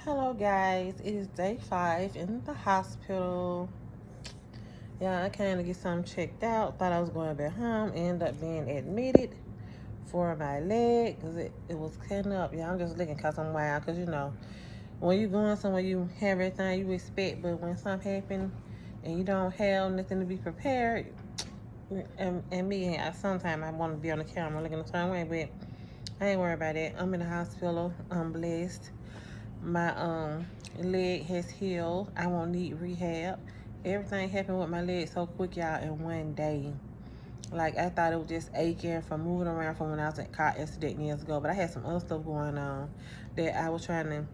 Hello guys, it is day 5 in the hospital. Yeah, I came to get something checked out. Thought I was going back home. Ended up being admitted for my leg because it was cutting up. Yeah, I'm just looking because I'm wild. Because when you going somewhere, you have everything you expect. But when something happen and you don't have nothing to be prepared, and me, sometimes I want to be on the camera looking the same way. But I ain't worried about that. I'm in the hospital. I'm blessed. My leg has healed. I won't need rehab. Everything happened with my leg so quick, y'all, in one day. Like, I thought it was just aching from moving around from when I was at car accident years ago. But I had some other stuff going on that I was trying to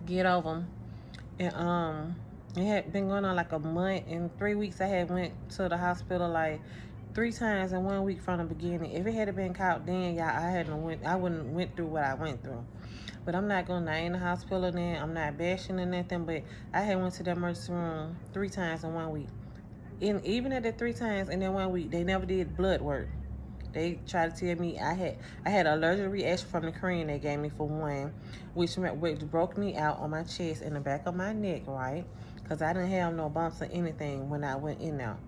get over. And it had been going on like a month. In 3 weeks, I had went to the hospital like 3 times in 1 week from the beginning. If it had been caught then, y'all, I wouldn't went through what I went through. But I'm not gonna name the hospital then. I'm not bashing or nothing, but I had went to the emergency room 3 times in 1 week. And even at the 3 times in that 1 week, they never did blood work. They tried to tell me I had an allergic reaction from the cream they gave me for one, which broke me out on my chest and the back of my neck, right? Because I didn't have no bumps or anything when I went in there.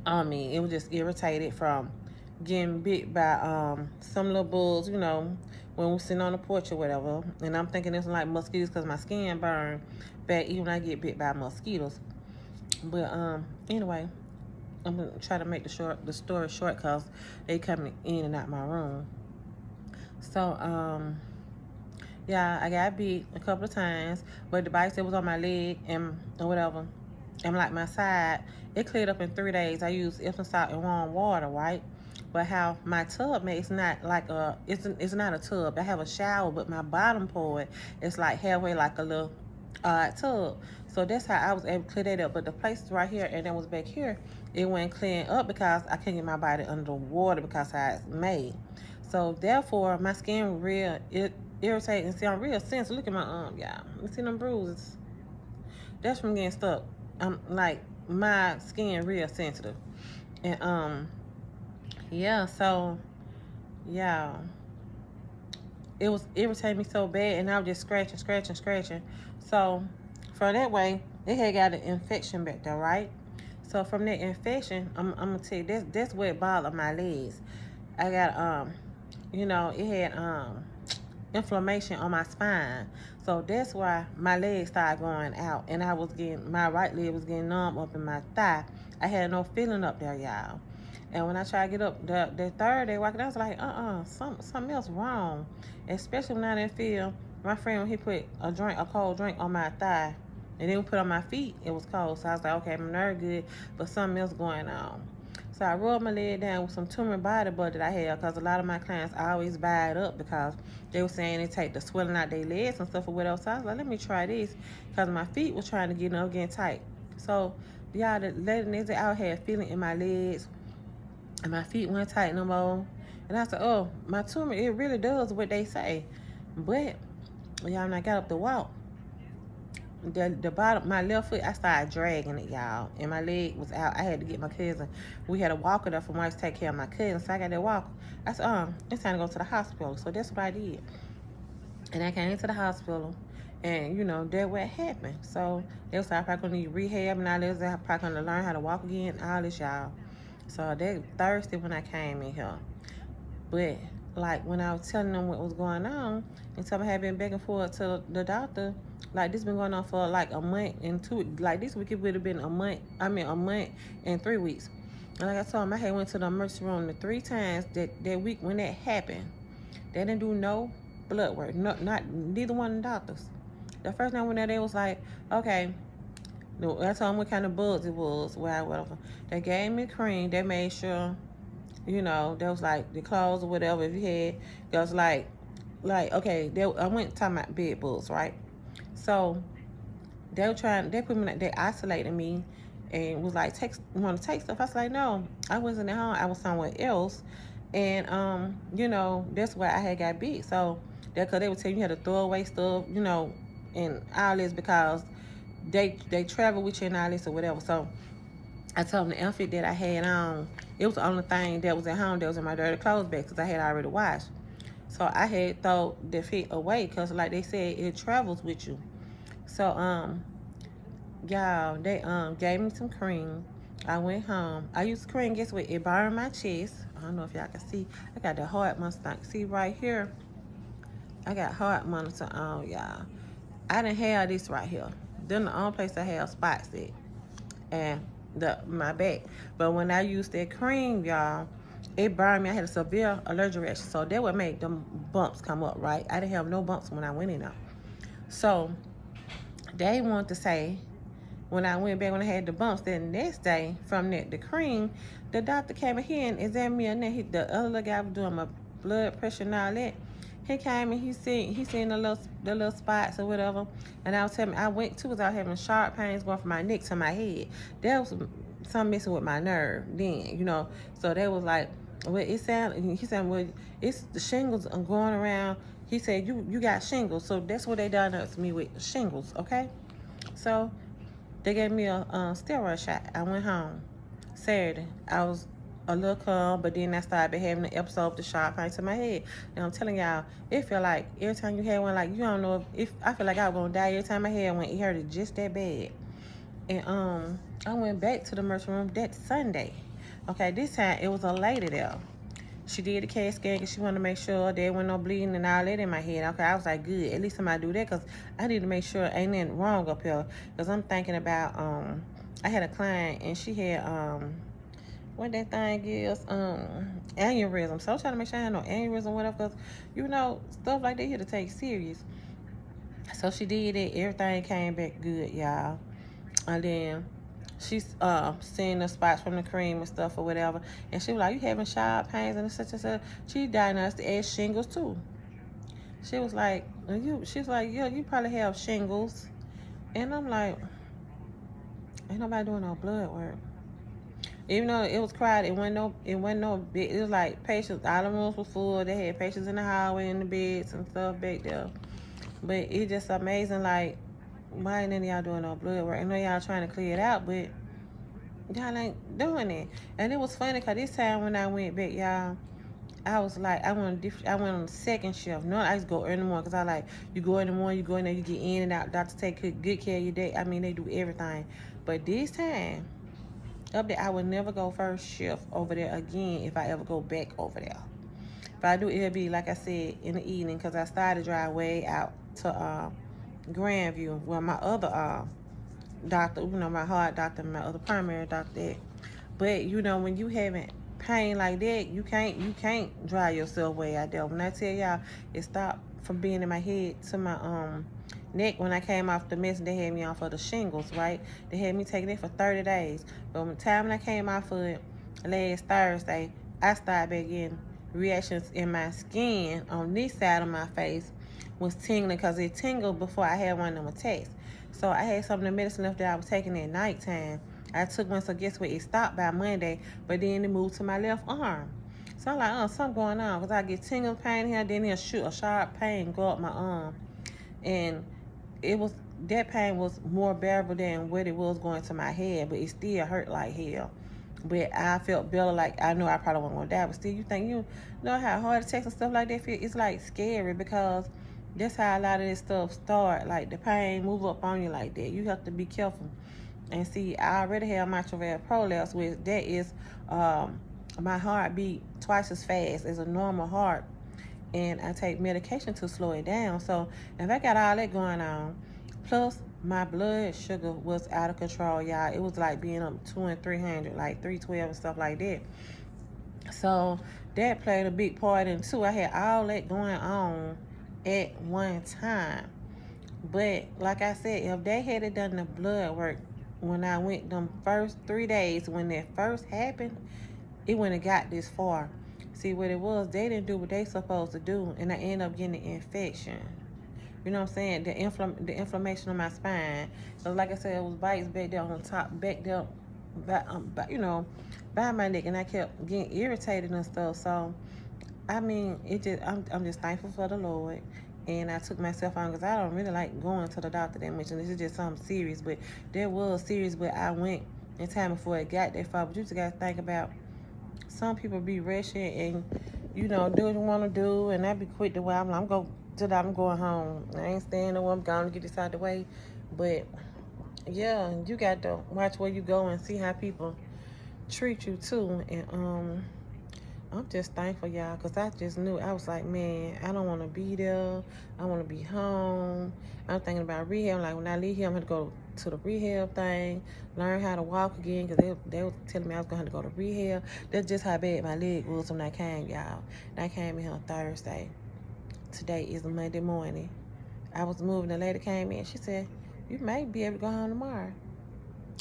It was just irritated from getting bit by some little bugs, when we're sitting on the porch or whatever. And I'm thinking it's like mosquitoes because my skin burned back even when I get bit by mosquitoes. But anyway, I'm gonna try to make the story short because they coming in and out my room. So yeah, I got bit a couple of times, but the bite that was on my leg and or whatever, and like my side, it cleared up in 3 days. I used Epsom salt and warm water, right? But how my tub makes not like it's not a tub. I have a shower, but my bottom part is like halfway like a little tub. So that's how I was able to clear that up. But the place right here and then was back here, it went clearing up because I couldn't get my body under the water because how it's made. So therefore, my skin it irritating. See, I'm real sensitive. Look at my arm, y'all. You see them bruises? That's from getting stuck. I'm like my skin real sensitive, and yeah. So yeah, it was irritating me so bad, and I was just scratching. So for that way, it had got an infection back there, right? So from that infection, I'm gonna tell you that's where it bothered my legs. I got it had inflammation on my spine. So that's why my legs started going out, and my right leg was getting numb up in my thigh. I had no feeling up there, y'all. And when I tried to get up the third day walking, I was like, something else wrong. Especially when I didn't feel my friend when he put a cold drink on my thigh, and then we put on my feet, it was cold. So I was like, okay, my nerve good, but something else going on. So I rubbed my leg down with some turmeric body butter that I had because a lot of my clients always buy it up because they were saying it take the swelling out their legs and stuff or whatever. So I was like, let me try this because my feet was trying to getting tight. So y'all, the next day I had feeling in my legs and my feet weren't tight no more. And I said, oh, my turmeric, it really does what they say. But y'all, when I got up to walk, the bottom, my left foot, I started dragging it, y'all, and my leg was out. I had to get my cousin. We had a walker there for Mike to take care of my cousin, so I got that walker. I said, it's time to go to the hospital. So that's what I did, and I came to the hospital, and that what happened. So they was like, I probably gonna need rehab and all this. I probably gonna learn how to walk again, all this, y'all. So that Thursday when I came in here. But like when I was telling them what was going on, and something had been back and forth to the doctor, like this been going on for like a month and 2. Like this week it would have been a month. A month and 3 weeks. And like I told him, I had went to the emergency room the 3 times that week when that happened. They didn't do no blood work. No, not neither one of the doctors. The first time I went there, they was like, okay. I told them what kind of bugs it was, whatever. They gave me cream. They made sure there was like the clothes or whatever if you had. There was like okay, I went talking about bed bugs, right? So they put me, they isolated me and was like, want to take stuff. I was like, no, I wasn't at home. I was somewhere else. And, that's why I had got bit. So because they would tell you had to throw away stuff, and all this because they travel with you and all this or whatever. So I told them the outfit that I had on, it was the only thing that was at home that was in my dirty clothes bag because I had already washed. So I had throw the fit away because, like they said, it travels with you. So y'all, they gave me some cream. I went home. I used cream. Guess what? It burned my chest. I don't know if y'all can see. I got the heart monitor. See right here? I got heart monitor on, y'all. I didn't have this right here. Then the only place I have spots at, and my back. But when I used that cream, y'all, it burned me. I had a severe allergic reaction, so that would make them bumps come up. Right? I didn't have no bumps when I went in there. So they want to say when I went back when I had the bumps, the next day from the cream, the doctor came in here and examined me, and then the other guy was doing my blood pressure and all that. He came and he seen the little spots or whatever, and I was telling me I went to because I was having sharp pains going from my neck to my head. That was something messing with my nerve then, So they was like, well, it sounded. He said, well, it's the shingles going around. He said you got shingles, so that's what they diagnosed me with, shingles. Okay, so they gave me a steroid shot. I went home Saturday. I was a little calm, but then I started having an episode of the sharp pain to my head. And I'm telling y'all, it feel like every time you had one, like you don't know if I feel like I was gonna die every time I had one. It hurted just that bad. And I went back to the emergency room that Sunday. Okay, this time it was a lady there. She did the CAT scan because she wanted to make sure there wasn't no bleeding and all that in my head. Okay, I was like, good. At least somebody do that because I need to make sure ain't nothing wrong up here. Because I'm thinking about, I had a client and she had, what that thing is, aneurysm. So I was trying to make sure I had no aneurysm, whatever, because, stuff like that here to take serious. So she did it. Everything came back good, y'all. And then she's seeing the spots from the cream and stuff or whatever, and she was like, you having sharp pains and such and such. She diagnosed as shingles too. She was like, yeah, you probably have shingles. And I'm like, ain't nobody doing no blood work. Even though it was crowded, it wasn't no big. It was like patients, all the rooms were full. They had patients in the hallway, in the beds and stuff back there. But it's just amazing, like, why ain't none of y'all doing no blood work? I know y'all trying to clear it out, but y'all ain't doing it. And it was funny because this time when I went back, y'all, I was like, I went on the second shift. No, I just go early in the morning because I like, you go in the morning, you go in there, you get in and out. Doctors take good care of your day. I mean, they do everything. But this time, up there, I would never go first shift over there again if I ever go back over there. If I do, it'll be, like I said, in the evening because I started to drive way out to Grandview where my other doctor, my heart doctor, my other primary doctor. But when you having pain like that, you can't drive yourself way out there. When I tell y'all, it stopped from being in my head to my neck. When I came off the medicine, they had me on for the shingles, right? They had me taking it for 30 days. But when the time when I came off of it last Thursday, I started back getting reactions in my skin on this side of my face was tingling because it tingled before I had one of them attacks. So I had some of the medicine left that I was taking at nighttime. I took one, so guess what? It stopped by Monday, but then it moved to my left arm. So I'm like, oh, something going on, because I get tingling pain here, then a sharp pain go up my arm. And that pain was more bearable than what it was going to my head, but it still hurt like hell. But I felt better, like I know I probably wasn't going to die, but still, you think, how heart attacks and stuff like that feel? It's like scary because that's how a lot of this stuff start. Like the pain move up on you like that. You have to be careful. And see, I already have mitral valve prolapse, which that is my heart beat twice as fast as a normal heart. And I take medication to slow it down. So if I got all that going on, plus my blood sugar was out of control, y'all. It was like being up 200 and 300, like 312 and stuff like that. So that played a big part in too. I had all that going on at one time. But like I said, if they had done the blood work when I went them first 3 days, when that first happened, it wouldn't have got this far. See, what it was, they didn't do what they supposed to do, and I ended up getting the infection. You know what I'm saying? The inflammation on my spine. So like I said, it was bites back there on top, back there, by my neck, and I kept getting irritated and stuff. So, I mean, I'm just thankful for the Lord. And I took myself on because I don't really like going to the doctor that much. And this is just something serious. But there was serious, but I went in time before it got that far. But you just got to think about some people be rushing and you know, do what you want to do, and I be quick to where I'm going I'm going home. I ain't staying nowhere. I'm going to get this out the way. But yeah, you got to watch where you go and see how people treat you too. And I'm just thankful, y'all, because I just knew. I was like, man, I don't want to be there. I want to be home. I'm thinking about rehab. Like, when I leave here, I'm going to go to the rehab thing, learn how to walk again, because they were telling me I was going to have to go to rehab. That's just how bad my leg was when I came, y'all. And I came in here on Thursday. Today is Monday morning. I was moving. The lady came in. She said, you may be able to go home tomorrow,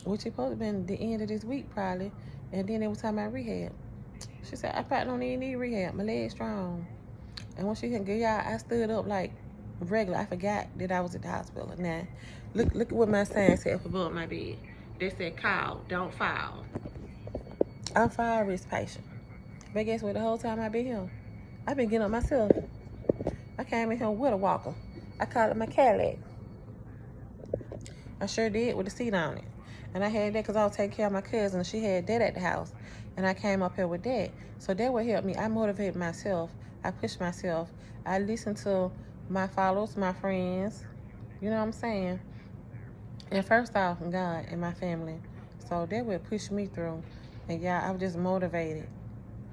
which is supposed to be the end of this week, probably. And then they were talking about rehab. She said, I probably don't even need rehab. My leg's strong. And when she can get y'all, I stood up like regular. I forgot that I was at the hospital. Now, look at what my sign said up above my bed. They said, call, don't fall. I'm a fire risk patient. But guess what? The whole time I've been here, I've been getting up myself. I came in here with a walker. I called it my Cadillac. I sure did, with a seat on it. And I had that because I was taking care of my cousin. She had that at the house. And I came up here with that. So that would help me. I motivate myself. I push myself. I listen to my followers, my friends. You know what I'm saying? And first off, God and my family. So that would push me through. And yeah, I was just motivated.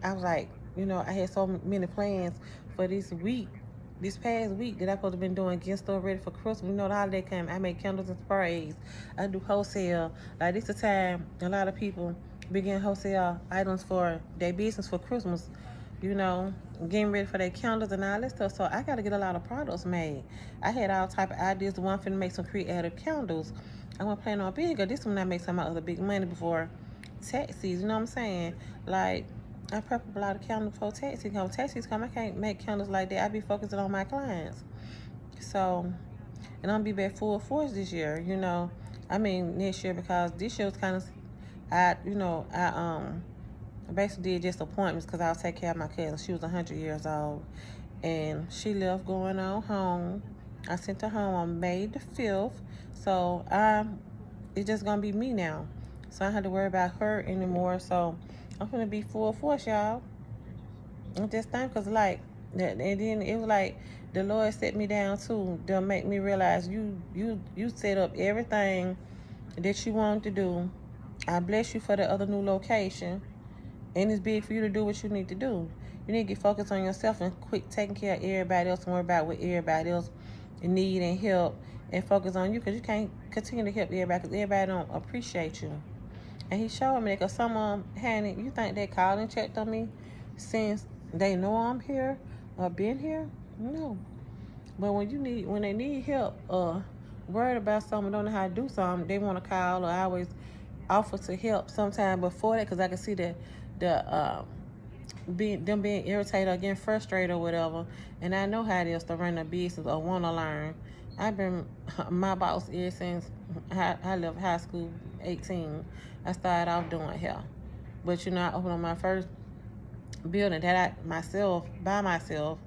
I was like, you know, I had so many plans for this week. This past week that I supposed to been doing getting stuff ready for Christmas. You know, the holiday came. I make candles and sprays. I do wholesale. Like, this the time a lot of people begin wholesale items for their business for Christmas. You know, getting ready for their candles and all that stuff. So I got to get a lot of products made. I had all type of ideas. The one finna make some creative candles. I want to plan on being good. This one I make some of my other big money before tax season. You know what I'm saying? Like, I prep a lot of candles before tax season come. Tax season come, I can't make candles like that. I be focusing on my clients. So, and I'm be back full force this year. You know, I mean next year, because this year was kind of, I basically did just appointments because I was taking care of my cousin. She was 100 years old, and she left going on home. I sent her home on May the 5th. So it's just gonna be me now. So I don't have to worry about her anymore. So I'm gonna be full force, y'all. I'm just thankful, because like, and then it was like the Lord set me down too to make me realize you set up everything that you wanted to do. I bless you for the other new location, and it's big for you to do what you need to do. You need to get focused on yourself and quit taking care of everybody else and worry about what everybody else need and help, and focus on you, because you can't continue to help everybody because everybody don't appreciate you. And he showed me that, because some of them, Hanny, you think they called and checked on me since they know I'm here or been here? No. But when they need help or worried about something, don't know how to do something, they want to call, or I always offer to help sometime before that, because I can see that them being irritated or getting frustrated or whatever. And I know how it is to run a business or want to learn. I've been my boss ever since I left high school, 18. I started off doing hair. But you know, I opened up my first building that by myself,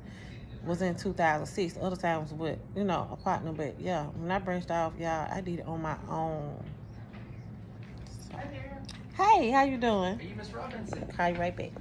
was in 2006. Other times with, you know, a partner. But yeah, when I branched off, y'all, I did it on my own. So. Hi there. Hey, how you doing? Are you Miss Robinson? Call you right back.